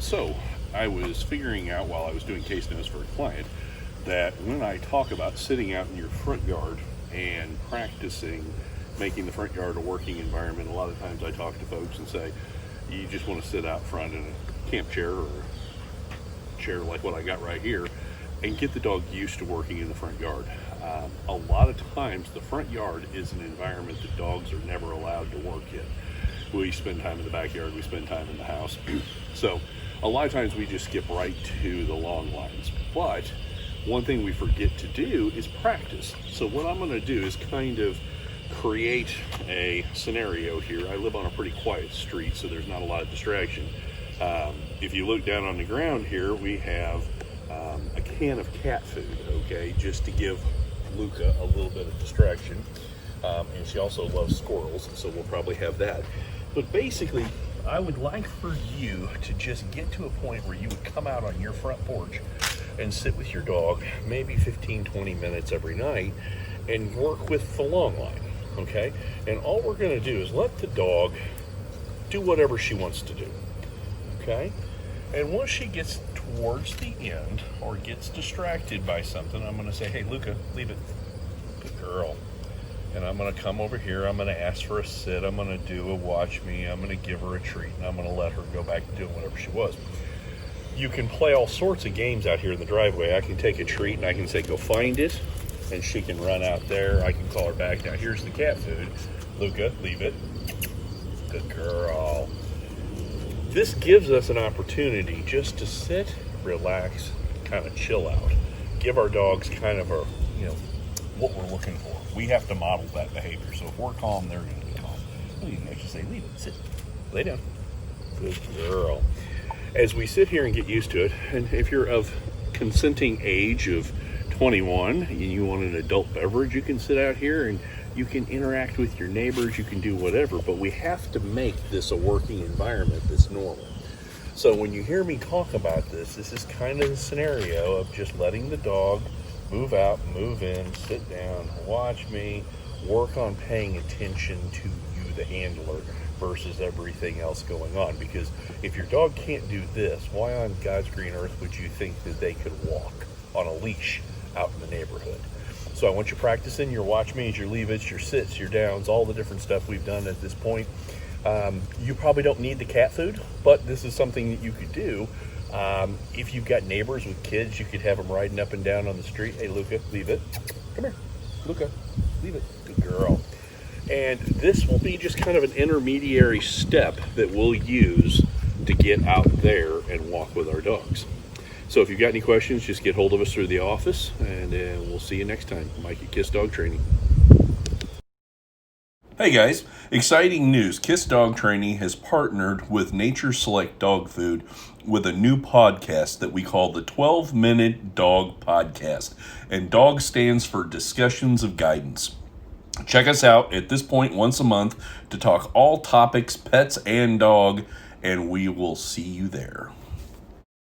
So I was figuring out while I was doing case notes for a client that when I talk about sitting out in your front yard and practicing making the front yard a working environment, a lot of times I talk to folks and say, you just want to sit out front in a camp chair or a chair like what I got right here and get the dog used to working in the front yard. A lot of times the front yard is an environment that dogs are never allowed to work in. We spend time in the backyard, we spend time in the house. So a lot of times we just skip right to the long lines. But one thing we forget to do is practice. So what I'm going to do is kind of create a scenario here. I live on a pretty quiet street, so there's not a lot of distraction. If you look down on the ground here, we have a can of cat food, okay, just to give Luca a little bit of distraction. And she also loves squirrels, so we'll probably have that. But basically, I would like for you to just get to a point where you would come out on your front porch and sit with your dog, maybe 15-20 minutes every night, and work with the long line, okay? And all we're gonna do is let the dog do whatever she wants to do, okay? And once she gets towards the end or gets distracted by something, I'm gonna say, hey, Luca, leave it. Good girl. And I'm gonna come over here, I'm gonna ask for a sit, I'm gonna do a watch me, I'm gonna give her a treat, and I'm gonna let her go back to doing whatever she was. You can play all sorts of games out here in the driveway. I can take a treat and I can say, go find it, and she can run out there. I can call her back. Now here's the cat food. Luca, leave it. Good girl. This gives us an opportunity just to sit, relax, kind of chill out. Give our dogs kind of a, what we're looking for. We have to model that behavior. So if we're calm, they're going to be calm. Well, you can actually say, leave it, sit, lay down. Good girl. As we sit here and get used to it, and if you're of consenting age of 21 and you want an adult beverage, you can sit out here and you can interact with your neighbors, you can do whatever, but we have to make this a working environment that's normal. So when you hear me talk about this is kind of the scenario of just letting the dog move out, move in, sit down, watch me, work on paying attention to you, the handler, versus everything else going on. Because if your dog can't do this, why on God's green earth would you think that they could walk on a leash out in the neighborhood? So I want you practicing your watch me's, your leave it's, your sits, your downs, all the different stuff we've done at this point. You probably don't need the cat food, but this is something that you could do. If you've got neighbors with kids, you could have them riding up and down on the street. Hey, Luca, leave it. Come here. Luca, leave it. Good girl. And this will be just kind of an intermediary step that we'll use to get out there and walk with our dogs. So if you've got any questions, just get hold of us through the office, and we'll see you next time. Mike at Kiss Dog Training. Hey guys, exciting news. Kiss Dog Training has partnered with Nature Select Dog Food with a new podcast that we call the 12-Minute Dog Podcast. And DOG stands for Discussions of Guidance. Check us out at this point once a month to talk all topics, pets and dog, and we will see you there.